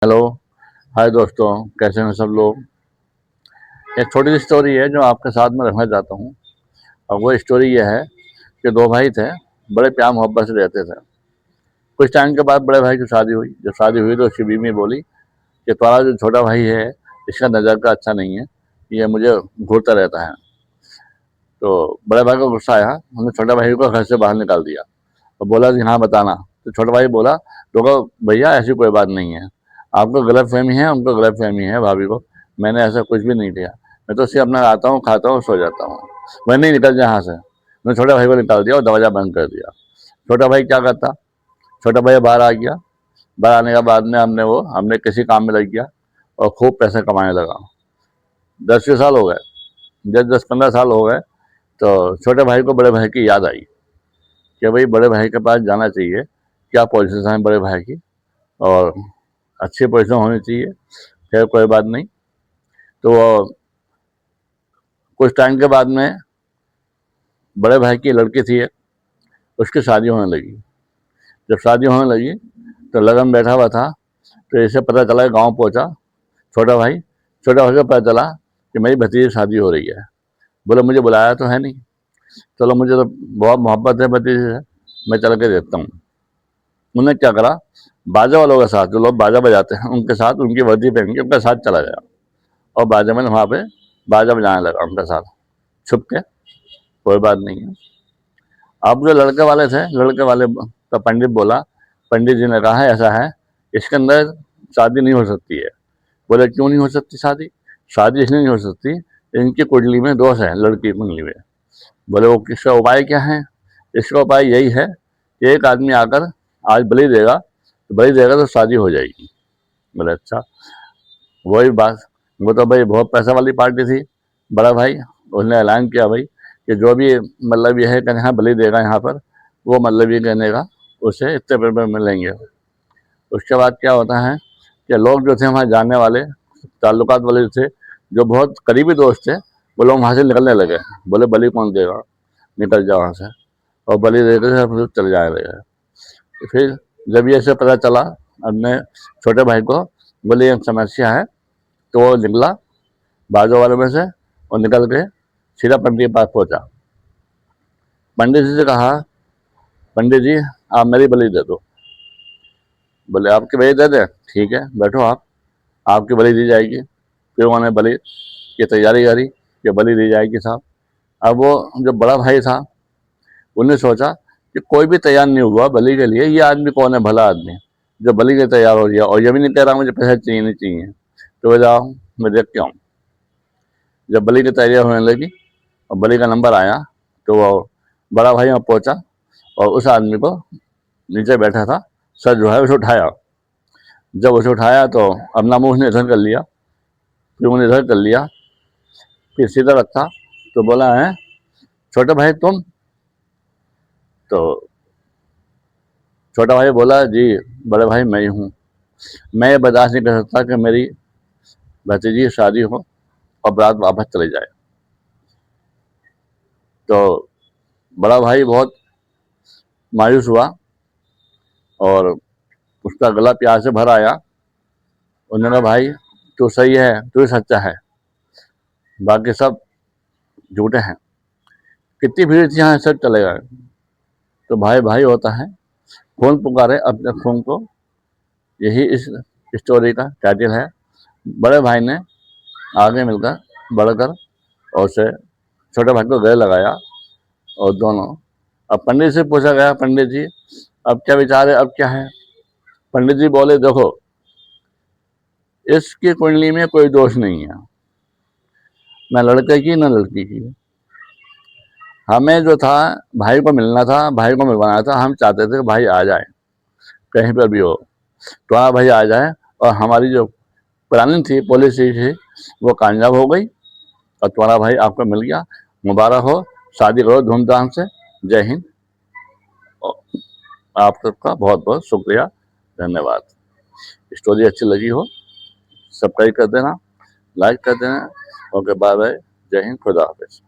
Hello. हाय दोस्तों, कैसे हैं सब लोग। एक छोटी सी स्टोरी है जो आपके साथ में रखना चाहता हूँ। और वो स्टोरी ये है कि दो भाई थे, बड़े प्यार मोहब्बत से रहते थे। कुछ टाइम के बाद बड़े भाई की शादी हुई। जब शादी हुई तो उसकी बीवी बोली कि तुम्हारा जो छोटा भाई है, इसका नज़र का अच्छा नहीं है, ये मुझे घूरता रहता है। तो बड़े भाई को गुस्सा आया, हमने छोटे भाई को घर से बाहर निकाल दिया और बोला कि हाँ बताना। तो छोटा भाई बोला, देखो भैया, ऐसी कोई बात नहीं है, आपको गलत फहमी है, उनको गलत फहमी है भाभी को। मैंने ऐसा कुछ भी नहीं किया, मैं तो सिर्फ अपना आता हूँ, खाता हूँ, सो जाता हूँ। मैं नहीं निकल जाए यहाँ से। मैंने छोटे भाई को निकाल दिया और दरवाजा बंद कर दिया। छोटा भाई क्या करता, छोटा भाई बाहर आ गया। बाहर आने के बाद में हमने किसी काम में लग गया और खूब पैसे कमाने लगा। 10 साल हो गए। जब 10-15 साल हो गए तो छोटे भाई को बड़े भाई की याद आई कि भाई बड़े भाई के पास जाना चाहिए, क्या पोजीशन है बड़े भाई की, और अच्छी पोजीशन होनी चाहिए। फिर कोई बात नहीं। तो कुछ टाइम के बाद में बड़े भाई की लड़की थी एक, उसकी शादी होने लगी। जब शादी होने लगी तो लगन बैठा हुआ था। तो इसे पता चला, गांव पहुंचा छोटा भाई। छोटा भाई को पता चला कि मेरी भतीजी की शादी हो रही है। बोले मुझे बुलाया तो है नहीं, चलो मुझे तो बहुत मोहब्बत है भतीजी से, मैं चल के देखता हूँ। उन्होंने क्या करा, बाजा वालों के साथ, जो लोग बाजा बजाते हैं उनके साथ, उनकी वर्दी पहन के उनके साथ चला गया और बाजा में वहाँ पे बाजा बजाने लगा उनके साथ छुप के। कोई बात नहीं है। अब जो लड़के वाले थे, लड़के वाले का पंडित बोला, पंडित जी ने कहा ऐसा है, इसके अंदर शादी नहीं हो सकती है। बोले क्यों नहीं हो सकती शादी? शादी इसलिए नहीं हो सकती, इनकी कुंडली में दोष है, लड़की की कुंडली में। बोले वो किसका उपाय क्या है? इसका उपाय यही है कि एक आदमी आकर आज बलि देगा, तो बलि देगा तो शादी हो जाएगी। बोले अच्छा। वही बात, वो तो भाई बहुत पैसा वाली पार्टी थी। बड़ा भाई, उसने ऐलान किया भाई कि जो भी मतलब ये है कि यहाँ बलि देगा यहाँ पर, वो मतलब ये कहने का उसे इतने रुपये मिलेंगे। उसके बाद क्या होता है कि लोग जो थे वहाँ जाने वाले, ताल्लुकात वाले थे, जो बहुत करीबी दोस्त थे, वो लोग वहाँ से निकलने लगे। बोले बलि कौन देगा, निकल जाओ वहाँ से। और बलि देकर फिर चले जाने लगे। फिर जब ये से पता चला अपने छोटे भाई को, बोले ये समस्या है, तो वो निकला बाजू वाले में से और निकल के सीधा पंडित के पास पहुंचा। पंडित जी से कहा, पंडित जी आप मेरी बलि दे दो। बोले आपकी बलि दे दे, ठीक है बैठो आप, आपकी बलि दी जाएगी। फिर उन्होंने बलि की तैयारी करी कि बलि दी जाएगी साहब। अब वो जो बड़ा भाई था, उन्हें सोचा कि कोई भी तैयार नहीं हुआ बलि के लिए, ये आदमी कौन है, भला आदमी जो बलि के तैयार हो गया, और ये भी नहीं कह रहा मुझे पैसे चाहिए नहीं चाहिए। तो जाओ मैं देख के आऊँ। जब बलि की तैयारी होने लगी और बलि का नंबर आया, तो वो बड़ा भाई वहाँ पहुंचा और उस आदमी को, नीचे बैठा था, सर जो है उसे उठाया। जब उसे उठाया तो अपना मुंह उसने इधर कर लिया, फिर उन्हें इधर कर लिया, फिर सीधा रखा। तो बोला है छोटे भाई तुम? तो छोटा भाई बोला जी बड़े भाई मैं ही हूँ। मैं ये बर्दाश्त नहीं कर सकता कि मेरी भतीजी की शादी हो और बारात वापस चले जाए। तो बड़ा भाई बहुत मायूस हुआ और उसका गला प्यार से भर आया। उन्होंने कहा भाई तू सही है, तू ही सच्चा है, बाकी सब झूठे हैं। कितनी भीड़ थी यहाँ, सब चले गए। तो भाई भाई होता है, खून पुकारे अपने खून को, यही इस स्टोरी का टाइटल है। बड़े भाई ने आगे मिलकर बढ़कर और उसे छोटे भाई को गले लगाया और दोनों, अब पंडित से पूछा गया, पंडित जी अब क्या विचार है, अब क्या है? पंडित जी बोले देखो, इसकी कुंडली में कोई दोष नहीं है, ना लड़के की ना लड़की की। हमें जो था, भाई को मिलना था, भाई को मिलवाना था। हम चाहते थे कि भाई आ जाए, कहीं पर भी हो तो हाँ भाई आ जाए। और हमारी जो पुरानी थी पॉलिसी थी वो कामयाब हो गई और तुम्हारा भाई आपको मिल गया। मुबारक हो, शादी करो धूमधाम से। जय हिंद। और आप सबका बहुत बहुत शुक्रिया, धन्यवाद। स्टोरी अच्छी लगी हो सब्सक्राइब कर देना, लाइक कर देना। ओके बाय बाय, जय हिंद, खुदा हाफिज।